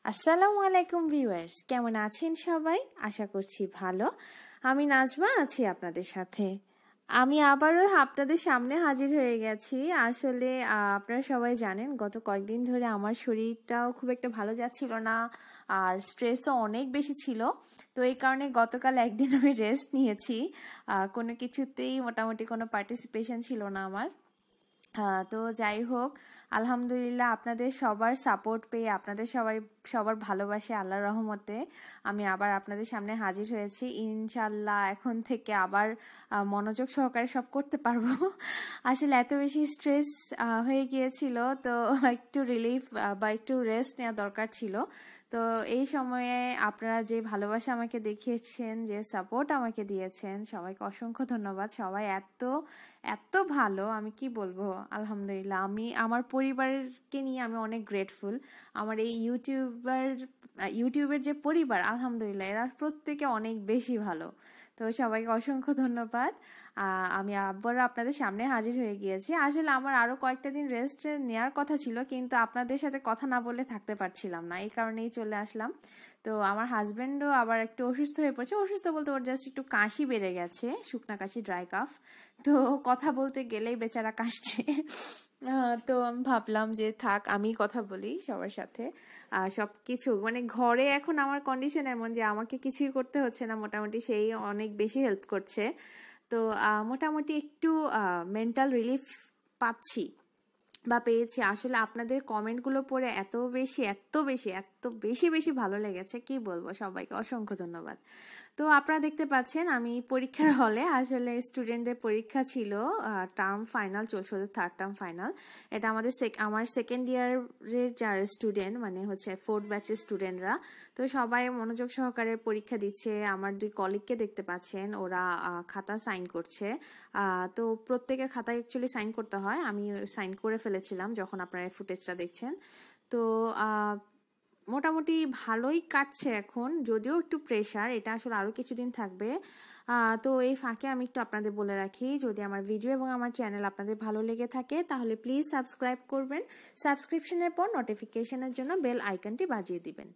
আসসালামু আলাইকুম ভিউয়ার্স, কেমন আছেন সবাই? আশা করছি ভালো। আমি নাজমা আছি আপনাদের সাথে। আমি আবারও আপনাদের সামনে হাজির হয়ে গেছি। আসলে আপনারা সবাই জানেন গত কয়েকদিন ধরে আমার শরীরটাও খুব একটা ভালো যাচ্ছিল না, আর স্ট্রেসও অনেক বেশি ছিল। তো এই কারণে গতকাল একদিন আমি রেস্ট নিয়েছি। কোনো কিছুতেই মোটামুটি কোনো পার্টিসিপেশন ছিল না আমার। তো যাই হোক, আলহামদুলিল্লাহ আপনাদের সবার সাপোর্ট পেয়ে, আপনাদের সবার ভালোবাসে আল্লাহর রহমতে আমি আবার আপনাদের সামনে হাজির হয়েছি। ইনশাল্লাহ এখন থেকে আবার মনোযোগ সহকারে সব করতে পারবো। আসলে এত বেশি স্ট্রেস হয়ে গিয়েছিল, তো একটু রিলিফ বা একটু রেস্ট নেওয়া দরকার ছিল। তো এই সময়ে আপনারা যে ভালোবাসা আমাকে দেখিয়েছেন, যে সাপোর্ট আমাকে দিয়েছেন, সবাইকে অসংখ্য ধন্যবাদ। সবাই এত এত ভালো, আমি কি বলবো। আলহামদুলিল্লাহ, আমি আমার পরিবারকে নিয়ে আমি অনেক গ্রেটফুল। আমার এই ইউটিউবের যে পরিবার, আলহামদুলিল্লাহ এরা প্রত্যেকে অনেক বেশি ভালো। তো সবাইকে অসংখ্য ধন্যবাদ। আমি আবার আপনাদের সামনে হাজির হয়ে গিয়েছি। আসলে আমার আরও কয়েকটা দিন রেস্ট নেওয়ার কথা ছিল, কিন্তু আপনাদের সাথে কথা না বলে থাকতে পারছিলাম না, এই কারণেই চলে আসলাম। তো আমার হাজব্যান্ডও আবার একটু অসুস্থ হয়ে পড়ছে। অসুস্থ বলতে ওর জাস্ট একটু কাশি বেড়ে গেছে, শুকনা কাশি, ড্রাই কাফ। তো কথা বলতে গেলেই বেচারা কাশছে। তো আমি ভাবলাম যে থাক, আমি কথা বলি সবার সাথে। সব কিছু মানে ঘরে এখন আমার কন্ডিশন এমন যে আমাকে কিছুই করতে হচ্ছে না, মোটামুটি সেই অনেক বেশি হেল্প করছে। তো মোটামুটি একটু মেন্টাল রিলিফ পাচ্ছি বা পেয়েছি। আসলে আপনাদের কমেন্টগুলো পড়ে এত বেশি ভালো লেগেছে, কি বলবো। সবাইকে অসংখ্য ধন্যবাদ। তো আপনারা দেখতে পাচ্ছেন আমি পরীক্ষার হলে, আসলে স্টুডেন্টদের পরীক্ষা ছিল, টার্ম ফাইনাল চলছে, ওদের থার্ড টার্ম ফাইনাল। এটা আমার সেকেন্ড ইয়ারের যারা স্টুডেন্ট, মানে হচ্ছে ফোর্থ ব্যাচের স্টুডেন্টরা, তো সবাই মনোযোগ সহকারে পরীক্ষা দিচ্ছে। আমার দুই কলিগকে দেখতে পাচ্ছেন, ওরা খাতা সাইন করছে। তো প্রত্যেকের খাতায় অ্যাকচুয়ালি সাইন করতে হয়, আমি সাইন করে ফেলেছিলাম যখন আপনারা ফুটেজটা দেখছেন। তো মোটামুটি ভালোই কাটছে এখন, যদিও একটু প্রেশার, এটা আসলে আরও কিছুদিন থাকবে। তো এই ফাঁকে আমি একটু আপনাদের বলে রাখি, যদি আমার ভিডিও এবং আমার চ্যানেল আপনাদের ভালো লেগে থাকে তাহলে প্লিজ সাবস্ক্রাইব করবেন। সাবস্ক্রিপশনের পর নোটিফিকেশনের জন্য বেল আইকনটি বাজিয়ে দিবেন,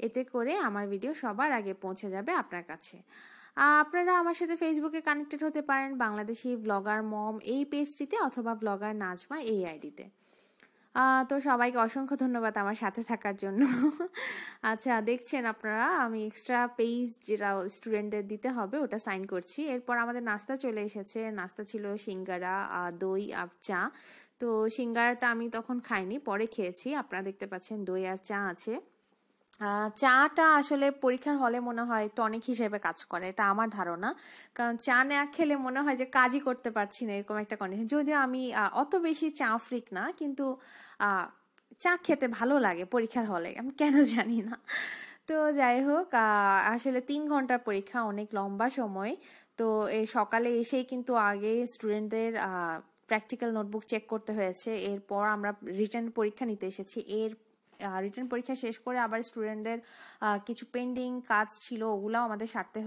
এতে করে আমার ভিডিও সবার আগে পৌঁছে যাবে আপনার কাছে। আপনারা আমার সাথে ফেসবুকে কানেক্টেড হতে পারেন বাংলাদেশি ব্লগার মম এই পেজটিতে, অথবা ব্লগার নাজমা এই আইডিতে। তো সবাইকে অসংখ্য ধন্যবাদ আমার সাথে থাকার জন্য। আচ্ছা, দেখছেন আপনারা আমি এক্সট্রা পেজ যেটা স্টুডেন্টদের দিতে হবে ওটা সাইন করছি। এরপর আমাদের নাস্তা চলে এসেছে। নাস্তা ছিল সিঙ্গারা, দই আর চা। তো সিঙ্গারাটা আমি তখন খাইনি, পরে খেয়েছি। আপনারা দেখতে পাচ্ছেন দই আর চা আছে। চাটা আসলে পরীক্ষার হলে মনে হয় টনিক হিসেবে কাজ করে, এটা আমার ধারণা। কারণ চা না খেলে মনে হয় যে কাজই করতে পারছি না, এরকম একটা কন্ডিশন। যদিও আমি অত বেশি চা ফ্রিক না, কিন্তু চা খেতে ভালো লাগে পরীক্ষার হলে, আমি কেন জানি না। তো যাই হোক, আসলে 3 ঘন্টার পরীক্ষা, অনেক লম্বা সময়। তো এই সকালে এসেই কিন্তু আগে স্টুডেন্টদের প্র্যাকটিক্যাল নোটবুক চেক করতে হয়েছে। এরপর আমরা রিটেন পরীক্ষা নিতে এসেছি। রিটেন পরীক্ষা শেষ করে আবার স্টুডেন্টদের কিছু পেন্ডিং কাজ ছিল, ওগুলাও আমাদের সারতে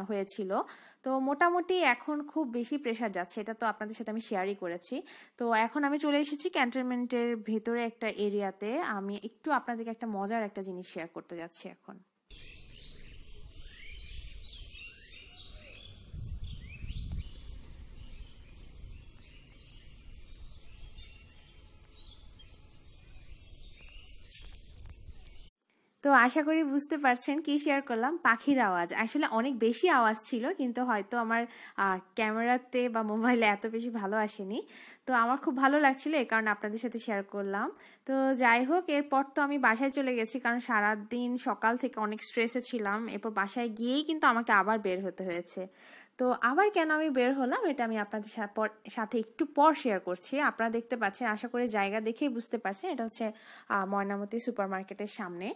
হয়েছিল। তো মোটামুটি এখন খুব বেশি প্রেশার যাচ্ছে, এটা তো আপনাদের সাথে আমি শেয়ারই করেছি। তো এখন আমি চলে এসেছি ক্যান্টনমেন্টের ভেতরে একটা এরিয়াতে। আমি একটু আপনাদেরকে একটা মজার একটা জিনিস শেয়ার করতে যাচ্ছি এখন। তো আশা করি বুঝতে পারছেন কি শেয়ার করলাম। পাখির আওয়াজ, আসলে অনেক বেশি আওয়াজ ছিল, কিন্তু হয়তো আমার ক্যামেরাতে বা মোবাইলে এত বেশি ভালো আসেনি। তো আমার খুব ভালো লাগছিল, এই কারণে আপনাদের সাথে শেয়ার করলাম। তো যাই হোক, এরপর তো আমি বাসায় চলে গেছি, কারণ সারাদিন সকাল থেকে অনেক স্ট্রেসে ছিলাম। এরপর বাসায় গিয়েই কিন্তু আমাকে আবার বের হতে হয়েছে। তো আবার কেন আমি বের হলাম এটা আমি আপনাদের সাথে একটু পর শেয়ার করছি। আপনারা দেখতে পাচ্ছেন, আশা করি জায়গা দেখেই বুঝতে পারছেন, এটা হচ্ছে ময়নামতি সুপার মার্কেটের সামনে।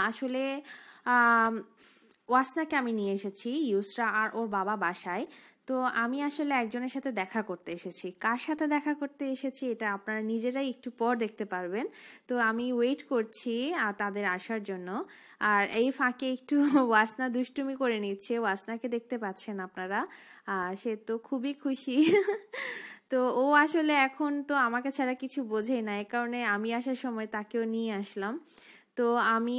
আসলে ওয়াসনাকে আমি নিয়ে এসেছি ইউসরা আর ওর বাবা বাসায়। তো আমি আসলে একজনের সাথে দেখা করতে এসেছি। কার সাথে দেখা করতে এসেছি এটা আপনারা নিজেরাই একটু পর দেখতে পারবেন। তো আমি ওয়েট করছি তাদের আসার জন্য। আর এই ফাঁকে একটু ওয়াসনা দুষ্টুমি করে নিচ্ছে। ওয়াসনাকে দেখতে পাচ্ছেন আপনারা, সে তো খুবই খুশি। তো ও আসলে এখন তো আমাকে ছাড়া কিছু বোঝেই না, এই কারণে আমি আসার সময় তাকেও নিয়ে আসলাম। তো তো আমি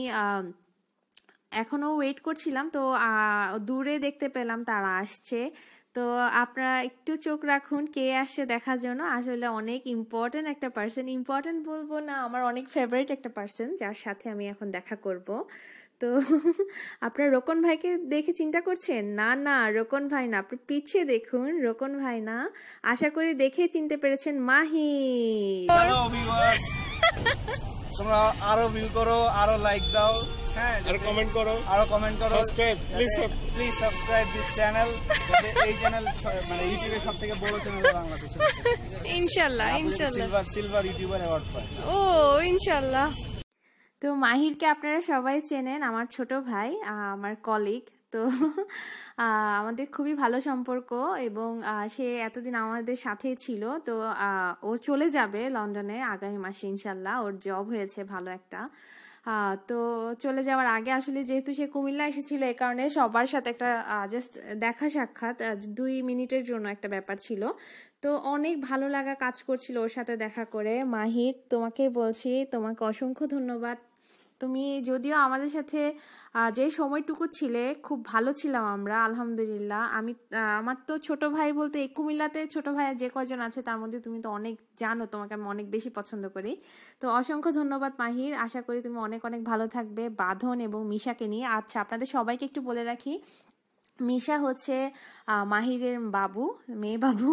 এখনো ওয়েট করছিলাম, তো দূরে দেখতে পেলাম তারা আসছে। তো আপনারা একটু চোখ রাখুন কে আসছে দেখার জন্য। আসলে অনেক ইম্পর্টেন্ট একটা পার্সন, ইম্পর্টেন্ট বলবো না, আমার অনেক ফেভারিট একটা পার্সন যার সাথে আমি এখন দেখা করব। তো আপনারা রোকন ভাইকে দেখে চিন্তা করছেন? না না, রোকন ভাই না, আপনি পিছিয়ে দেখুন, রোকন ভাই না। আশা করি দেখে চিনতে পেরেছেন মাহি। তোমরা আরো ভিউ করো, আরো লাইক দাও, হ্যাঁ, আরো কমেন্ট করো, subscribe, please subscribe this channel. এই চ্যানেল মানে ইউটিউবের সবথেকে বড় চ্যানেল বাংলাদেশে, ইনশাআল্লাহ ইনশাআল্লাহ সিলভার ইউটিউবার অ্যাওয়ার্ড পায়। ও ইনশাআল্লাহ। তো মাহিরকে আপনারা সবাই চেনেন, আমার ছোট ভাই, আমার কলিগ। তো আমাদের খুবই ভালো সম্পর্ক, এবং সে এতদিন আমাদের সাথেই ছিল। তো ও চলে যাবে লন্ডনে আগামী মাসে ইনশাল্লাহ, ওর জব হয়েছে ভালো একটা। তো চলে যাওয়ার আগে আসলে যেহেতু সে কুমিল্লা এসেছিল, এই কারণে সবার সাথে একটা জাস্ট দেখা সাক্ষাৎ 2 মিনিটের জন্য একটা ব্যাপার ছিল। তো অনেক ভালো লাগা কাজ করছিল ওর সাথে দেখা করে। মাহির, তোমাকে বলছি, তোমাকে অসংখ্য ধন্যবাদ। তুমি যদিও আমাদের সাথে যে সময়টুকু ছিলে খুব ভালো ছিলাম আমরা, আলহামদুলিল্লাহ। আমার তো ছোট ভাই বলতে এই কুমিল্লাতে ছোট ভাই যে কয়জন আছে তার মধ্যে তুমি তো অনেক জানো, তোমাকে আমি অনেক বেশি পছন্দ করি। তো অসংখ্য ধন্যবাদ মাহির, আশা করি তুমি অনেক অনেক ভালো থাকবে বাঁধন এবং মিশাকে নিয়ে। আচ্ছা, আপনাদের সবাইকে একটু বলে রাখি, মিশা হচ্ছে মাহিরের বাবু, মেয়ে বাবু।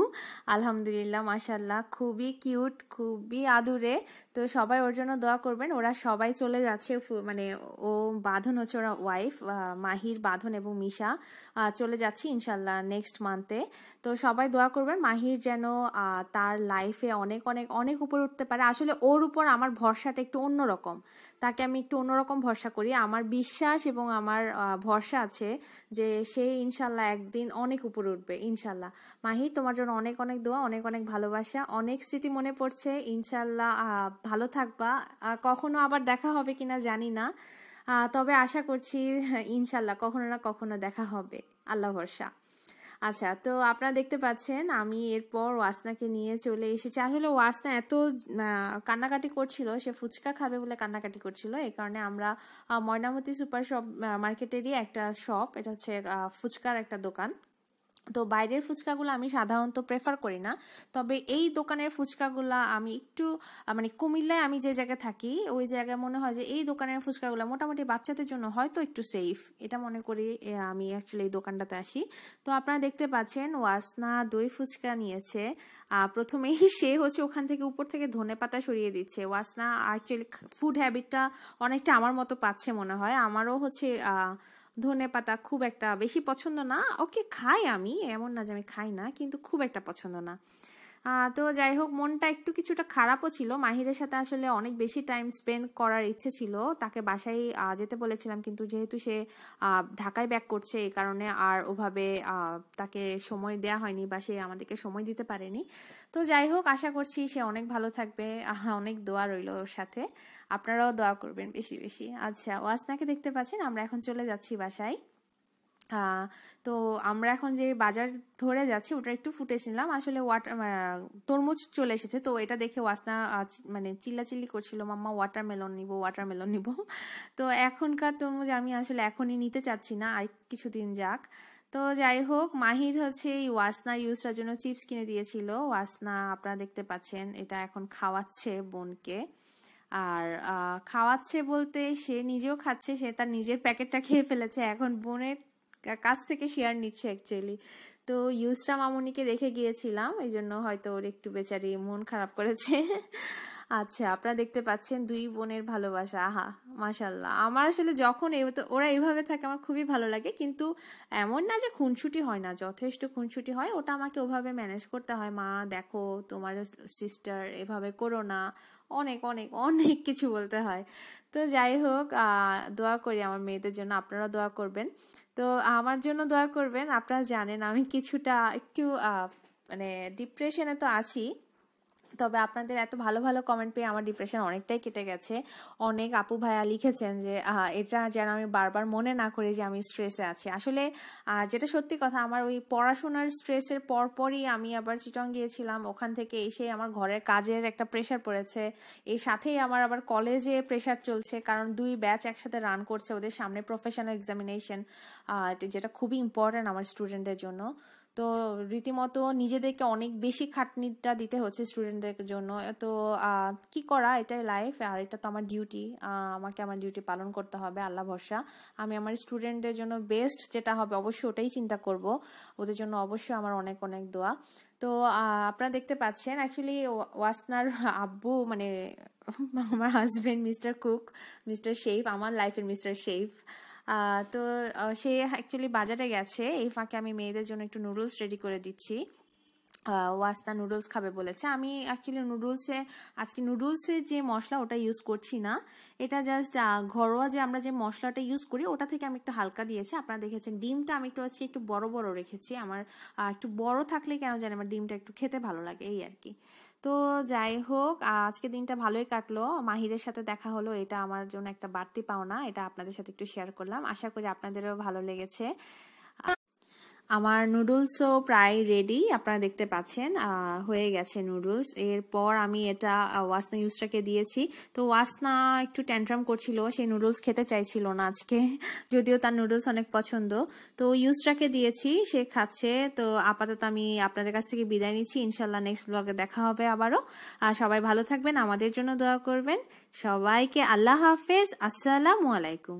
আলহামদুলিল্লাহ, মাশাল্লাহ, খুবই কিউট, খুবই আদুরে। তো সবাই ওর জন্য দোয়া করবেন। ওরা সবাই চলে যাচ্ছে, মানে ও বাঁধন হচ্ছে ওরা ওয়াইফ, মাহির, বাঁধন এবং মিশা চলে যাচ্ছি ইনশাল্লাহ নেক্সট মান্থে। তো সবাই দোয়া করবেন মাহির যেন তার লাইফে অনেক অনেক অনেক উপরে উঠতে পারে। আসলে ওর উপর আমার ভরসাটা একটু অন্যরকম, তাকে আমি একটু অন্যরকম ভরসা করি। আমার বিশ্বাস এবং আমার ভরসা আছে যে সে ইনশাল্লাহ একদিন অনেক উপরে উঠবে ইনশাল্লাহ। মাহির, তোমার জন্য অনেক অনেক দোয়া, অনেক অনেক ভালোবাসা, অনেক স্মৃতি মনে পড়ছে। ইনশাল্লাহ ভালো থাকবা। কখনো আবার দেখা হবে কিনা জানি না, তবে আশা করছি ইনশাল্লাহ কখনো না কখনো দেখা হবে, আল্লাহ ভরসা। আচ্ছা, তো আপনারা দেখতে পাচ্ছেন আমি এরপর ওয়াসনাকে নিয়ে চলে এসেছি। আসলে ওয়াসনা এত কান্নাকাটি করছিল, সে ফুচকা খাবে বলে কান্নাকাটি করছিল। এই কারণে আমরা ময়নামতি সুপার শপ মার্কেটেরই একটা শপ, এটা হচ্ছে ফুচকার একটা দোকান। তো বাইরের ফুচকাগুলো আমি সাধারণত প্রেফার করি না, তবে এই দোকানের ফুচকাগুলো আমি একটু মানে কুমিল্লায় আমি যে জায়গায় থাকি ওই জায়গায় মনে হয় যে এই দোকানের ফুচকাগুলো মোটামুটি বাচ্চাদের জন্য হয়তো একটু সেফ, এটা মনে করি আমি অ্যাকচুয়ালি এই দোকানটাতে আসি। তো আপনারা দেখতে পাচ্ছেন ওয়াসনা দই ফুচকা নিয়েছে। প্রথমেই সে হচ্ছে ওখান থেকে উপর থেকে ধনেপাতা সরিয়ে দিচ্ছে। ওয়াসনা অ্যাকচুয়ালি ফুড হ্যাবিটটা অনেকটা আমার মতো পাচ্ছে মনে হয়। আমারও হচ্ছে ধনেপাতা খুব একটা বেশি পছন্দ না, ওকে খাই আমি, এমন না যে আমি খাই না, কিন্তু খুব একটা পছন্দ না। তো যাই হোক, মনটা একটু কিছুটা খারাপও ছিল। মাহিরের সাথে আসলে অনেক বেশি টাইম স্পেন্ড করার ইচ্ছে ছিল, তাকে বাসায় যেতে বলেছিলাম, কিন্তু যেহেতু সে ঢাকায় ব্যাক করছে এই কারণে আর ওভাবে তাকে সময় দেয়া হয়নি বা সে আমাদেরকে সময় দিতে পারেনি। তো যাই হোক, আশা করছি সে অনেক ভালো থাকবে, অনেক দোয়া রইল ওর সাথে, আপনারাও দোয়া করবেন বেশি বেশি। আচ্ছা, ওয়াসনাকে দেখতে পাচ্ছেন, আমরা এখন চলে যাচ্ছি বাসায়। তো আমরা এখন যে বাজার ধরে যাচ্ছি ওটা একটু ফুটেজ নিলাম। আসলে তরমুজ চলে এসেছে, তো এটা দেখে ওয়াসনা মানে চিল্লাচিল্লি করছিল, মাম্মা ওয়াটারমেলন নিব, ওয়াটারমেলন নিব। তো এখনকার তরমুজ আমি আসলে এখনই নিতে চাচ্ছি না, আর কিছুদিন যাক। তো যাই হোক, মাহির হচ্ছে ওয়াসনা ইউজটার জন্য চিপস কিনে দিয়েছিল। ওয়াসনা আপনারা দেখতে পাচ্ছেন এটা এখন খাওয়াচ্ছে বোনকে। আর খাওয়াচ্ছে বলতে সে নিজেও খাচ্ছে, সে তার নিজের প্যাকেটটা খেয়ে ফেলেছে, এখন বোনের কাছ থেকে শেয়ার নিচ্ছে অ্যাকচুয়ালি। তো ইউসরা মামুনিকে রেখে গিয়েছিলাম, এই জন্য হয়তো ওর একটু বেচারি মন খারাপ করেছে। আচ্ছা, আপনারা দেখতে পাচ্ছেন দুই বোনের ভালোবাসা, আহা মাশাল্লাহ। আমার আসলে যখন ওরা এইভাবে থাকে আমার খুবই ভালো লাগে, কিন্তু এমন না যে খুনসুটি হয় না, যথেষ্ট খুনসুটি হয়, ওটা আমাকে ওভাবে ম্যানেজ করতে হয়। মা দেখো তোমার সিস্টার এভাবে করো না, অনেক অনেক অনেক কিছু বলতে হয়। তো যাই হোক, দোয়া করি আমার মেয়েদের জন্য, আপনারা দোয়া করবেন। তো আমার জন্য দোয়া করবেন। আপনারা জানেন আমি কিছুটা একটু মানে ডিপ্রেশনে তো আছি, তবে আপনাদের এত ভালো ভালো কমেন্ট পেয়ে আমার ডিপ্রেশন অনেকটাই কেটে গেছে। অনেক আপু ভাইয়া লিখেছেন যে এটা যেন আমি বারবার মনে না করি যে আমি স্ট্রেসে আছি। আসলে যেটা সত্যি কথা, আমার ওই পড়াশোনার স্ট্রেসের পরপরই আমি আবার চিটং গিয়েছিলাম। ওখান থেকে এসে আমার ঘরের কাজের একটা প্রেশার পড়েছে, এই সাথেই আমার আবার কলেজে প্রেশার চলছে, কারণ 2 ব্যাচ একসাথে রান করছে, ওদের সামনে প্রফেশনাল এক্সামিনেশন, যেটা খুবই ইম্পর্টেন্ট আমার স্টুডেন্টের জন্য। তো রীতিমতো নিজেদেরকে অনেক বেশি খাটনিটা দিতে হচ্ছে স্টুডেন্টদের জন্য। তো কি করা, এটাই লাইফ, আর এটা তো আমার ডিউটি, আমাকে আমার ডিউটি পালন করতে হবে। আল্লাহ ভরসা, আমি আমার স্টুডেন্টদের জন্য বেস্ট যেটা হবে অবশ্যই ওটাই চিন্তা করব। ওদের জন্য অবশ্যই আমার অনেক অনেক দোয়া। তো আপনারা দেখতে পাচ্ছেন অ্যাকচুয়ালি ওয়াসনার আব্বু মানে আমার husband mister cook, mister chef, আমার লাইফের মিস্টার শেফ। তো সে অ্যাকচুয়ালি বাজারে গেছে, এই ফাঁকে আমি মেয়েদের জন্য একটু নুডলস রেডি করে দিচ্ছি। ওয়াসনা নুডলস খাবে বলেছে। আমি অ্যাকচুয়ালি আজকে নুডলসের যে মশলা ওটা ইউজ করছি না, এটা জাস্ট ঘরোয়া যে আমরা যে মশলাটা ইউজ করি ওটা থেকে আমি একটু হালকা দিয়েছি। আপনারা দেখেছেন ডিমটা আমি একটু বড় বড় রেখেছি। আমার একটু বড় থাকলে কেন জানি আমার ডিমটা একটু খেতে ভালো লাগে, এই আর কি। তো যাই হোক, আজকে দিনটা ভালোই কাটলো, মাহিরের সাথে দেখা হলো, এটা আমার জন্য একটা বাড়তি পাওনা। এটা আপনাদের সাথে একটু শেয়ার করলাম, আশা করি আপনাদেরও ভালো লেগেছে। আমার নুডলসও প্রায় রেডি, আপনারা দেখতে পাচ্ছেন হয়ে গেছে নুডলস। এরপর আমি এটা ওয়াসনা ইউসরাকে দিয়েছি। তো ওয়াসনা একটু ট্যান্ট্রাম করছিল, সেই নুডলস খেতে চাইছিল না আজকে, যদিও তার নুডলস অনেক পছন্দ। তো ইউসরাকে দিয়েছি, সে খাচ্ছে। তো আপাতত আমি আপনাদের কাছ থেকে বিদায় নিচ্ছি, ইনশাল্লাহ নেক্সট ব্লগে দেখা হবে আবারও। সবাই ভালো থাকবেন, আমাদের জন্য দোয়া করবেন। সবাইকে আল্লাহ হাফেজ, আসসালামু আলাইকুম।